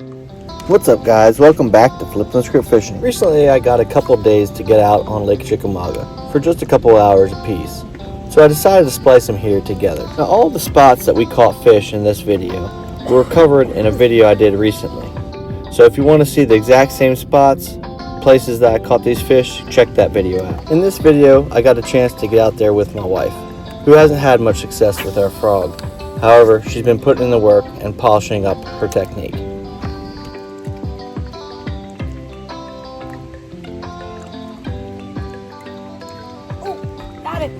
What's up, guys? Welcome back to Flippin' the Script Fishing. Recently I got a couple days to get out on Lake Chickamauga for just a couple hours apiece, so I decided to splice them here together. Now, all the spots that we caught fish in this video were covered in a video I did recently, so if you want to see the exact same spots, places that I caught these fish, check that video out. In this video I got a chance to get out there with my wife, who hasn't had much success with our frog. However, she's been putting in the work and polishing up her technique. Got it.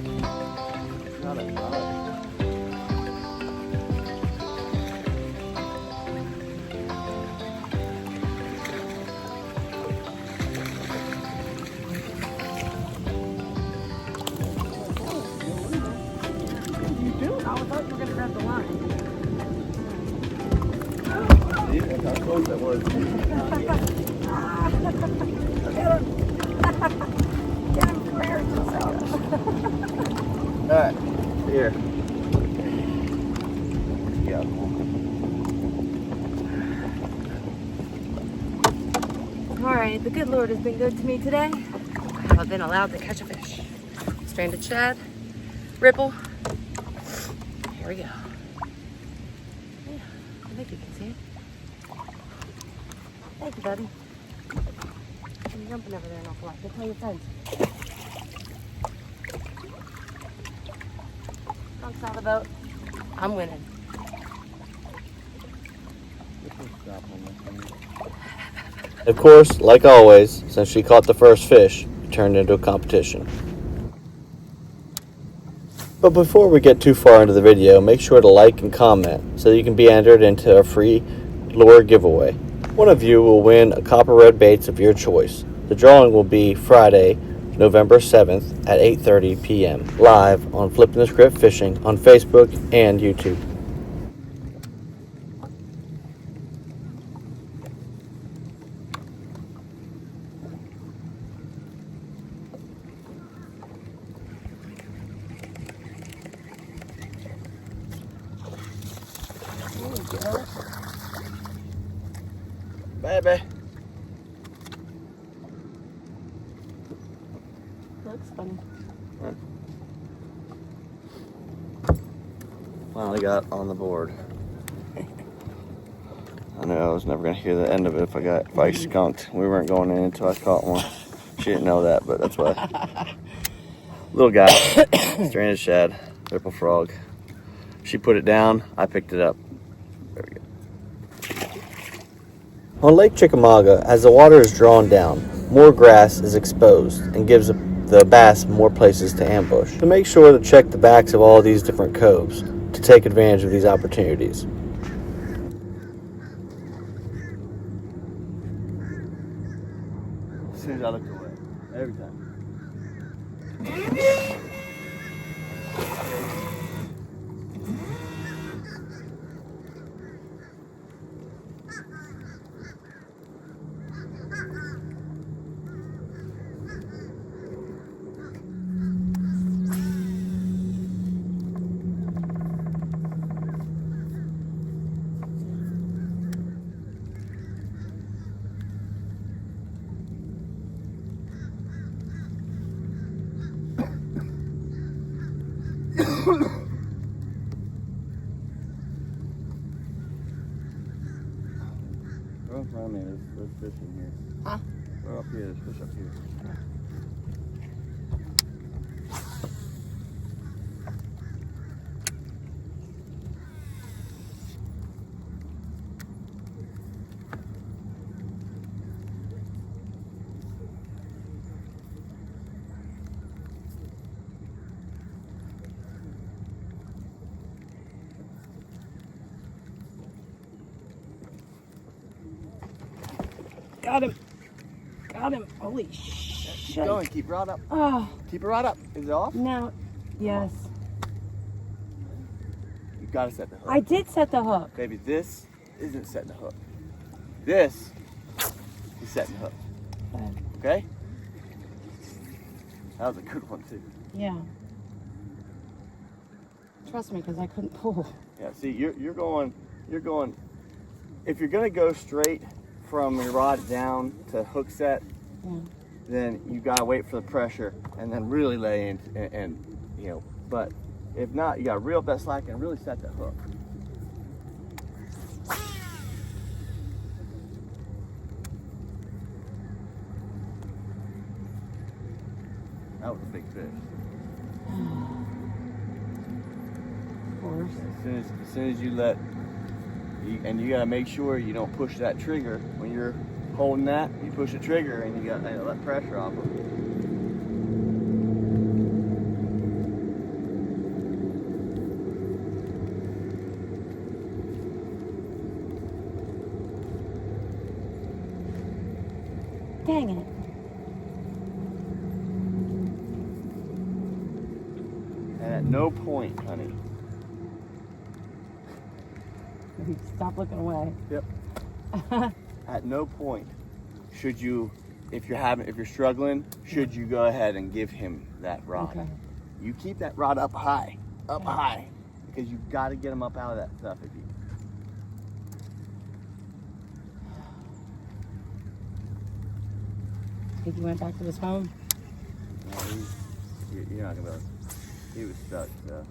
You do? I thought you were going to grab the line. See, that's how close that was. Get him prepared himself. Alright, here. Yeah. Alright, the good Lord has been good to me today. I've been allowed to catch a fish. Stranded shad, ripple. Here we go. Yeah, I think you can see it. Thank you, buddy. You're jumping over there an awful lot. Go tell your friends. Dunks out of the boat. I'm winning. Of course, like always, since she caught the first fish, it turned into a competition. But before we get too far into the video, make sure to like and comment so you can be entered into a free lure giveaway. One of you will win a copper red baits of your choice. The drawing will be Friday, November 7th at 8:30 p.m. live on Flippin' the Script Fishing on Facebook and YouTube. Baby. Looks funny. Finally got on the board. I knew I was never gonna hear the end of it if I skunked. We weren't going in until I caught one. She didn't know that, but that's why. Little guy, stranded shad, ripple frog. She put it down, I picked it up. There we go. On Lake Chickamauga, as the water is drawn down, more grass is exposed and gives the bass more places to ambush. So make sure to check the backs of all these different coves to take advantage of these opportunities. As soon as I looked away, every time. Throw in front of me, there's fish in here. Huh? Throw up here, there's fish up here. Got him. Got him. Holy shit. Keep going, keep your rod up. Oh, Keep your rod up. Is it off? now, yes. You've got to set the hook. I did set the hook. Baby, this isn't setting the hook. This is setting the hook. Okay? That was a good one too. Yeah. Trust me, because I couldn't pull. Yeah, see, you're going if you're gonna go straight from your rod down to hook set, then you gotta wait for the pressure and then really lay in and you know, but if not, you gotta reel up that slack and really set the hook. That was a big fish. Of course. As soon as you let, and you gotta make sure you don't push that trigger. When you're holding that, you push the trigger and you gotta let pressure off of it. Dang it. And at no point, honey. Stop looking away. Yep. At no point should you, if you're struggling, should you go ahead and give him that rod. Okay. You keep that rod up high, because you've got to get him up out of that stuff. If you. Think he went back to his phone? No, you're not gonna. He was stuck, so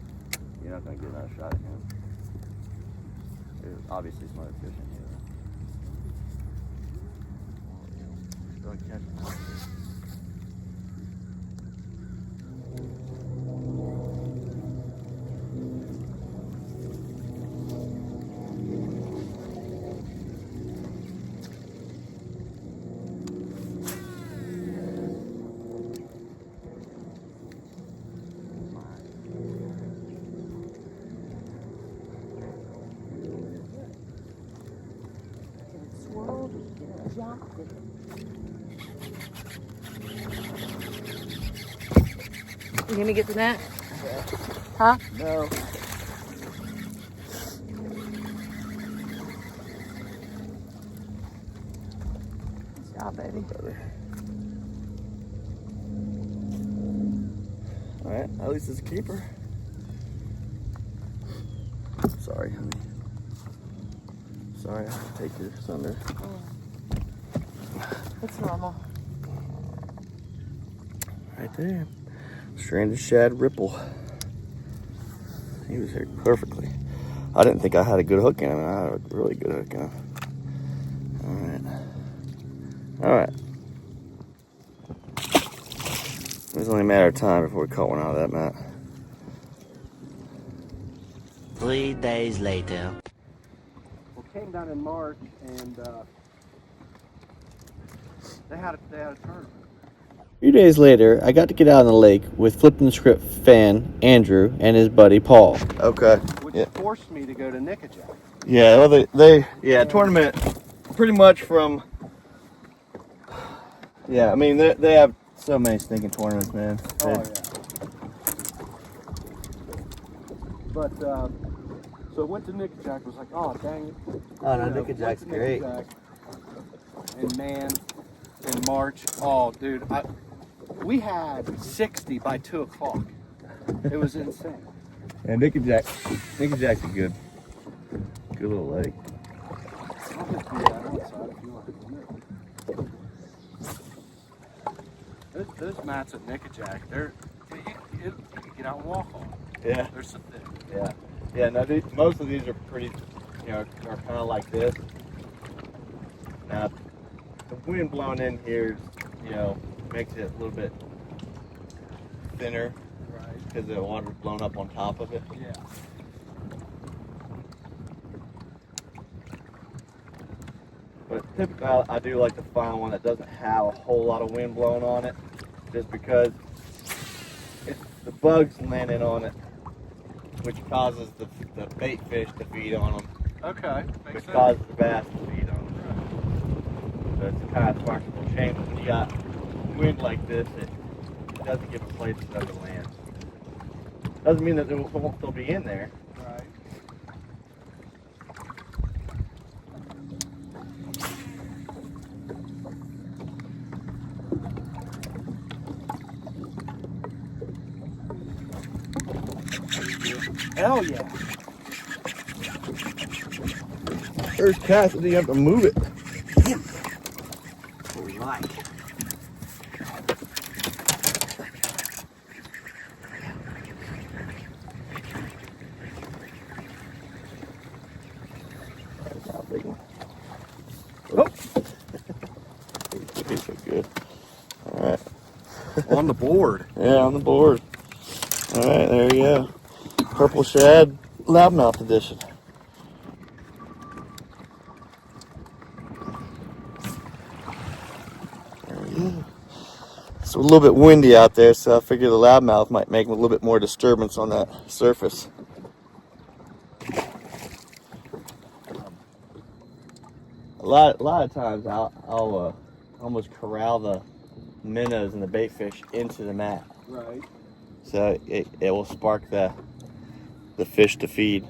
you're not gonna get another shot at him. There's obviously some other fish in here. Go and catch him. You gonna get the net? Huh? No. Good job, baby. All right, at least it's a keeper. Sorry, honey. Sorry, I have to take your thunder. It's normal. Right there. Stranded shad ripple. He was here perfectly. I didn't think I had a good hook in him, and I had a really good hook in him. All right. It was only a matter of time before we caught one out of that mat. 3 days later. Well, came down in March, and they had a tournament. A few days later, I got to get out on the lake with Flippin' the Script fan Andrew and his buddy Paul. Okay. Which forced me to go to Nickajack. Yeah, well, tournament pretty much from. Yeah, I mean they have so many stinking tournaments, man. Oh yeah. But so I went to Nickajack. Was like, oh dang it. Oh no, You know, Nickajack's went to great. Nickajack. And man, in March, oh dude, we had 60 by 2 o'clock. It was insane. Yeah, Nickajack's a good little lake. I'll just do that outside if you want to come in. Those mats at Nickajack, you can get out and walk on. Yeah. They're so thick. Yeah. Yeah. No, most of these are pretty, are kind of like this. Now, the wind blowing in here, makes it a little bit thinner. Right. Because the water's blown up on top of it. Yeah. But typically, I do like to find one that doesn't have a whole lot of wind blowing on it, just because it's the bugs landing on it, which causes the bait fish to feed on them, Okay. which causes the bass to feed on them. So it's kind of a remarkable change. When you got wind like this, it doesn't give a place for them to land. Doesn't mean that they won't still be in there. Right. Hell yeah. First cast, then you have to move it. Damn. What we like. Oh. He's so good. All right. On the board. Yeah, on the board. All right, there you go. Purple shad, loudmouth edition. There we go. It's a little bit windy out there, so I figure the loudmouth might make a little bit more disturbance on that surface. A lot of times I'll almost corral the minnows and the bait fish into the mat, Right. so it will spark the fish to feed.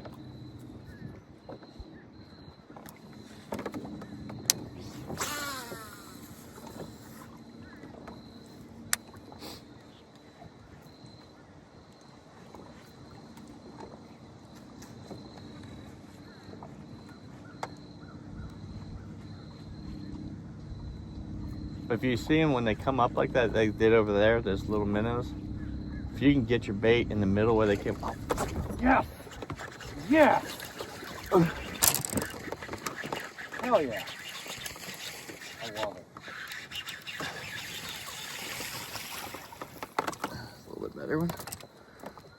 If you see them when they come up like that, they did over there, those little minnows. If you can get your bait in the middle where they came up. Yeah. Yeah. Hell yeah. I love it. A little bit better one.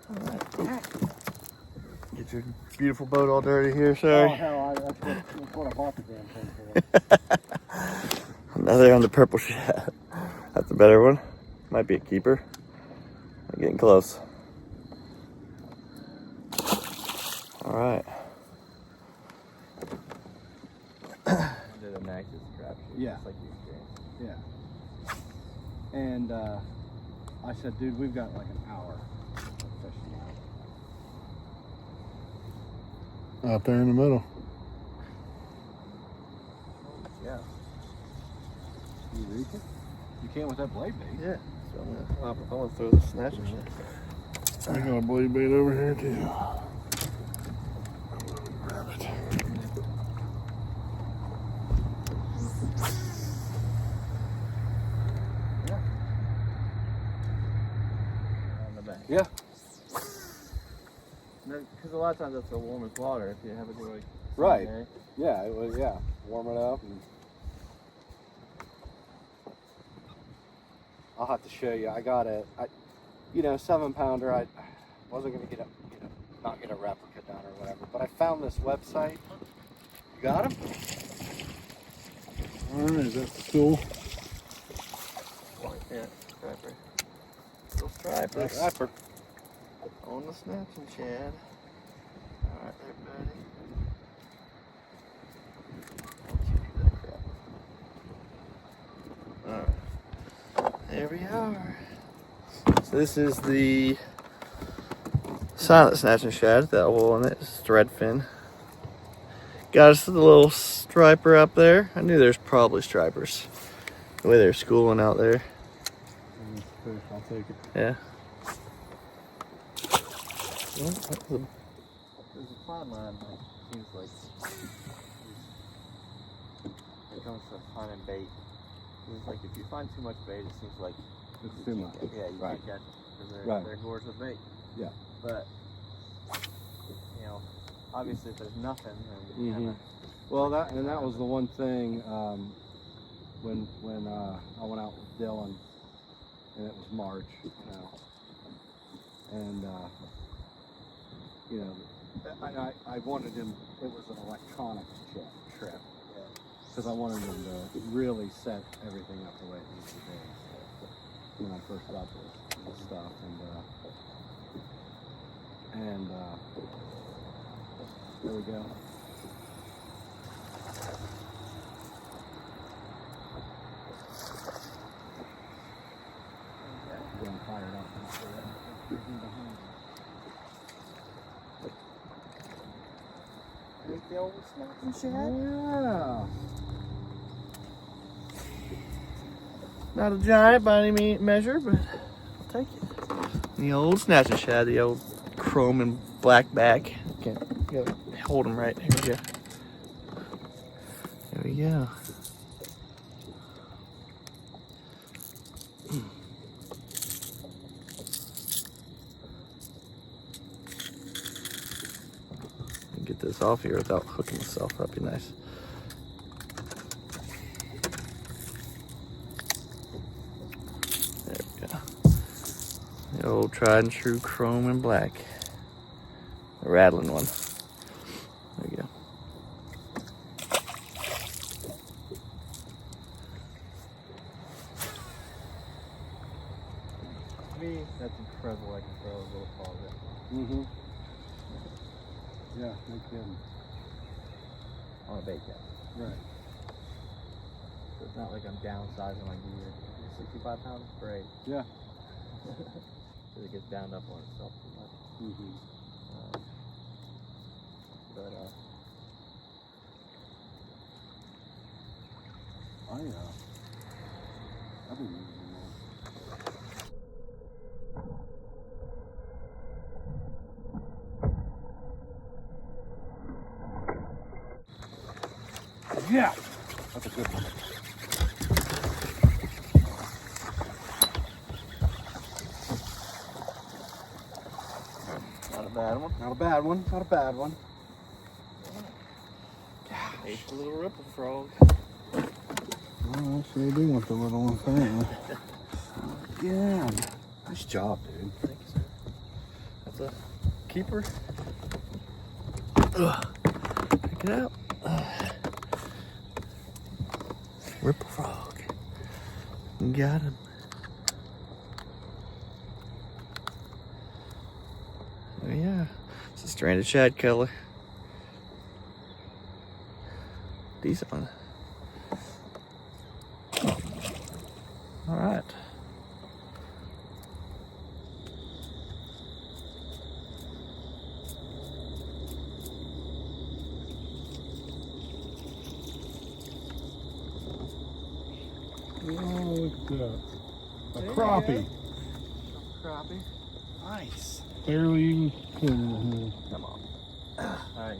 All right. Get your beautiful boat all dirty here, sorry. Oh, hell, that's what I bought the damn thing for. Another on the purple shad. That's a better one. Might be a keeper. We're getting close. All right. Did a nice strap shoot, Yeah. just like you experienced. Yeah. And I said, dude, we've got like an hour of fishing now. Out there in the middle. Yeah. Can you reach it? You can't with that blade bait. Yeah. So I'm gonna throw the snatcher shit. I got a blade bait over here too. Grab it. On the back. Yeah. Because a lot of times that's the warmest water if you have it like Right. Sunday. Yeah, it was, yeah. Warm it up. And I'll have to show you. I got it. 7-pounder. I wasn't going to get not get a replica done or whatever. But I found this website. You got him? All right, is that the school? Yeah, striper. Little striper. Striper. On the snatching shad. Alright there, buddy. Alright. There we are. So this is the silent snatching shad, that hole on it. It's thread fin. Got us the little striper up there. I knew there's probably stripers. The way they're schooling out there. I'll take it. Yeah. Well, there's a fine line, seems like. When it comes to finding bait, it's like if you find too much bait, it seems like It's too much. yeah, you Right. can't catch it because Right. they're gorged with bait. Yeah. But obviously, if there's nothing, then you kinda, Well, that was the one thing when I went out with Dylan, and it was March, and I wanted him. It was an electronics trip because I wanted him to really set everything up the way it needs to be when I first got this stuff, and there we go. Getting fired up. There's the old snatching shad. Yeah. Not a giant by any measure, but I'll take it. The old snatching shad, the old chrome and black back. Can't hold them right. Here we go. Yeah. Get this off here without hooking myself. That'd be nice. There we go. The old tried and true chrome and black. The rattling one. There you go. To me, that's incredible. I can throw a little ball there. Mm-hmm. Yeah, no kidding. On a bait cap. Right. So it's not like I'm downsizing my gear. 65 pounds? Great. Yeah. Because it gets bound up on itself too much. Mm-hmm. I've been using that. Yeah, that's a good one. Not a bad one. Not a bad one. Not a bad one. Ate a little ripple frog. Well, actually, I do want the little one thing. Yeah. Nice job, dude. Thank you, sir. That's a keeper. Pick it out. Ripple frog. Got him. Oh yeah, it's a stranded shad color. Decent one. All right. Oh, look at that. A crappie. Crappie. Nice. Barely even clean here. Come on. All right,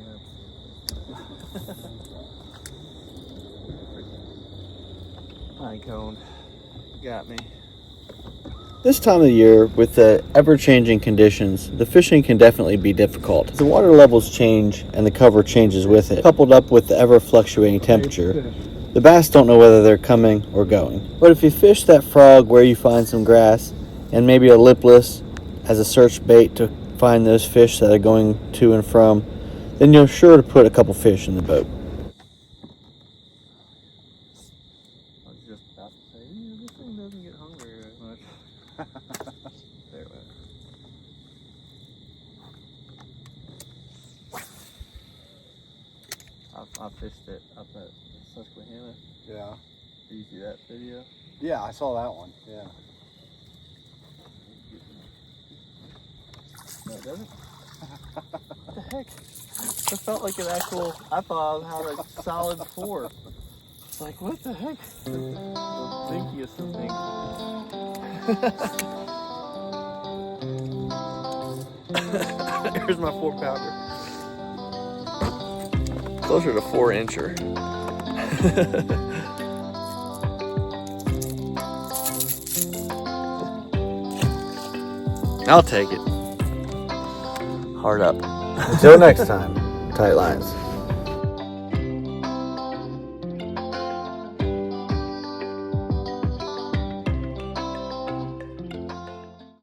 pine cone. Got me. This time of the year, with the ever-changing conditions, the fishing can definitely be difficult. The water levels change and the cover changes with it. Coupled up with the ever-fluctuating temperature, the bass don't know whether they're coming or going. But if you fish that frog where you find some grass and maybe a lipless as a search bait to find those fish that are going to and from, then you're sure to put a couple fish in the boat. I was just about to say, this thing doesn't get hungry very much. There it went. I fished it up at Susquehanna. Yeah. Did you see that video? Yeah, I saw that one. Yeah. No, it doesn't. What the heck? It felt like an actual, I thought I had a solid 4. It's like, what the heck? The stinkiest of things. Here's my 4-pounder. Closer to 4-incher. I'll take it. Hard up. Until next time, tight lines.